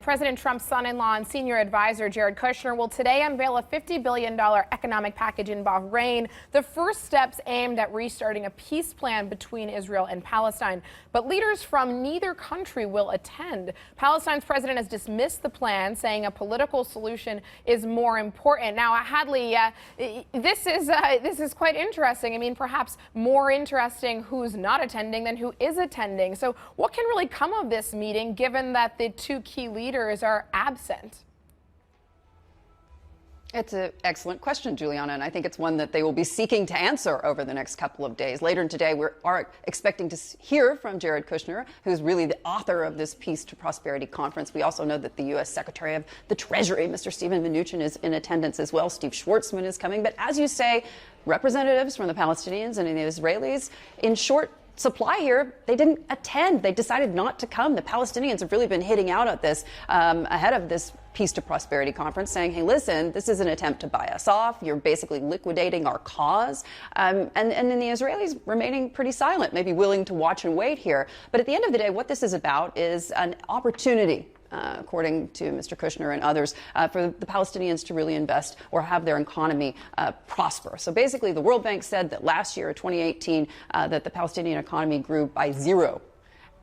President Trump's son-in-law and senior advisor Jared Kushner will today unveil a $50 billion economic package in Bahrain, the first steps aimed at restarting a peace plan between Israel and Palestine. But leaders from neither country will attend. Palestine's president has dismissed the plan, saying a political solution is more important. Now, Hadley, this is quite interesting. I mean, perhaps more interesting who's not attending than who is attending. So what can really come of this meeting, given that the two key leaders are absent? It's an excellent question, Juliana, and I think it's one that they will be seeking to answer over the next couple of days. Later today, we are expecting to hear from Jared Kushner, who's really the author of this Peace to Prosperity conference. We also know that the U.S. Secretary of the Treasury, Mr. Steven Mnuchin, is in attendance as well. Steve Schwartzman is coming. But as you say, representatives from the Palestinians and the Israelis in short supply here, they didn't attend. They decided not to come. The Palestinians have really been hitting out at this ahead of this Peace to Prosperity conference, saying, hey, listen, this is an attempt to buy us off. You're basically liquidating our cause. And then the Israelis remaining pretty silent, maybe willing to watch and wait here. But at the end of the day, what this is about is an opportunity, according to Mr. Kushner and others, for the Palestinians to really invest or have their economy prosper. So basically, the World Bank said that last year, 2018, that the Palestinian economy grew by 0.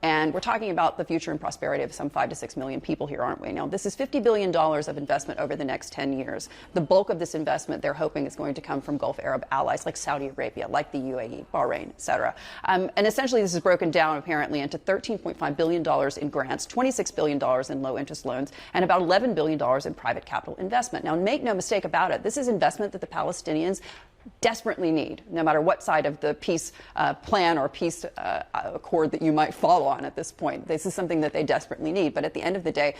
And we're talking about the future and prosperity of some 5 to 6 million people here, aren't we? Now, this is $50 billion of investment over the next 10 years. The bulk of this investment, they're hoping, is going to come from Gulf Arab allies like Saudi Arabia, like the UAE, Bahrain, et cetera. And essentially, this is broken down, apparently, into $13.5 billion in grants, $26 billion in low-interest loans, and about $11 billion in private capital investment. Now, make no mistake about it, this is investment that the Palestinians desperately need, no matter what side of the peace plan or peace accord that you might fall on at this point. This is something that they desperately need. But at the end of the day,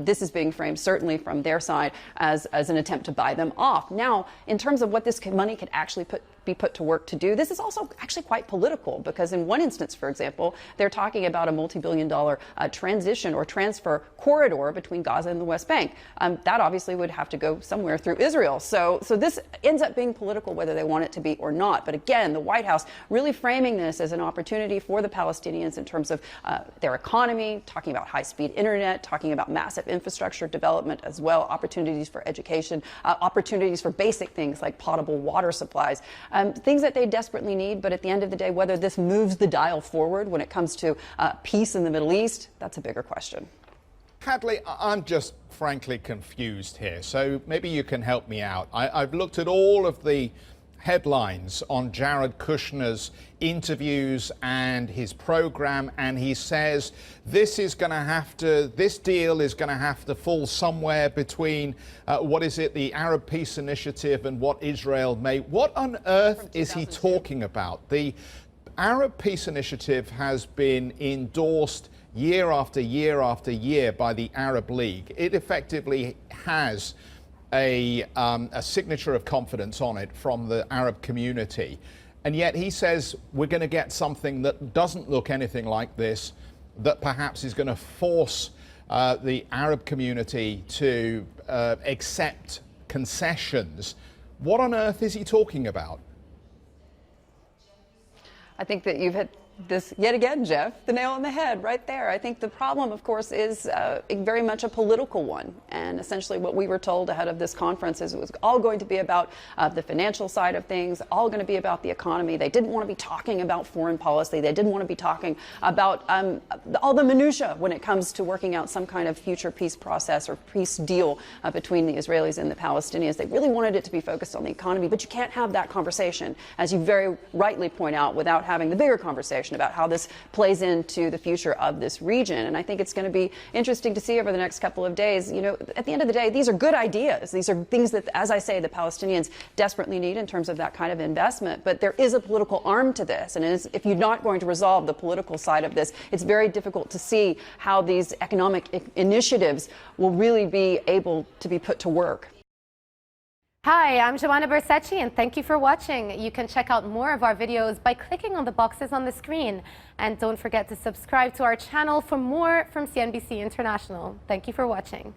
this is being framed, certainly from their side, as an attempt to buy them off. Now, in terms of what this money could actually be put to work to do, this is also actually quite political, because in one instance, for example, they're talking about a multi-billion-dollar transition or transfer corridor between Gaza and the West Bank. That obviously would have to go somewhere through Israel. So this ends up being political, whether they want it to be or not. But again, the White House really framing this as an opportunity for the Palestinians in terms of their economy, talking about high-speed internet, talking about massive infrastructure development as well, opportunities for education, opportunities for basic things like potable water supplies, things that they desperately need. But at the end of the day, whether this moves the dial forward when it comes to peace in the Middle East, that's a bigger question. Hadley, I'm just frankly confused here, so maybe you can help me out. I've looked at all of the headlines on Jared Kushner's interviews and his program, and he says this deal is going to have to fall somewhere between the Arab Peace Initiative and what Israel may. What on earth is he talking about? The Arab Peace Initiative has been endorsed year after year after year by the Arab League. It effectively has a signature of confidence on it from the Arab community. And yet he says we're going to get something that doesn't look anything like this, that perhaps is going to force the Arab community to accept concessions. What on earth is he talking about? I think that you've hit this yet again, Jeff, the nail on the head right there. I think the problem, of course, is very much a political one. And essentially what we were told ahead of this conference is it was all going to be about the financial side of things, all going to be about the economy. They didn't want to be talking about foreign policy. They didn't want to be talking about all the minutiae when it comes to working out some kind of future peace process or peace deal between the Israelis and the Palestinians. They really wanted it to be focused on the economy, but you can't have that conversation, as you very rightly point out, without having the bigger conversation about how this plays into the future of this region. And I think it's going to be interesting to see over the next couple of days. You know, at the end of the day, these are good ideas. These are things that, as I say, the Palestinians desperately need in terms of that kind of investment. But there is a political arm to this. And if you're not going to resolve the political side of this, it's very difficult to see how these economic initiatives will really be able to be put to work. Hi, I'm Joanna Bersecci, and thank you for watching. You can check out more of our videos by clicking on the boxes on the screen. And don't forget to subscribe to our channel for more from CNBC International. Thank you for watching.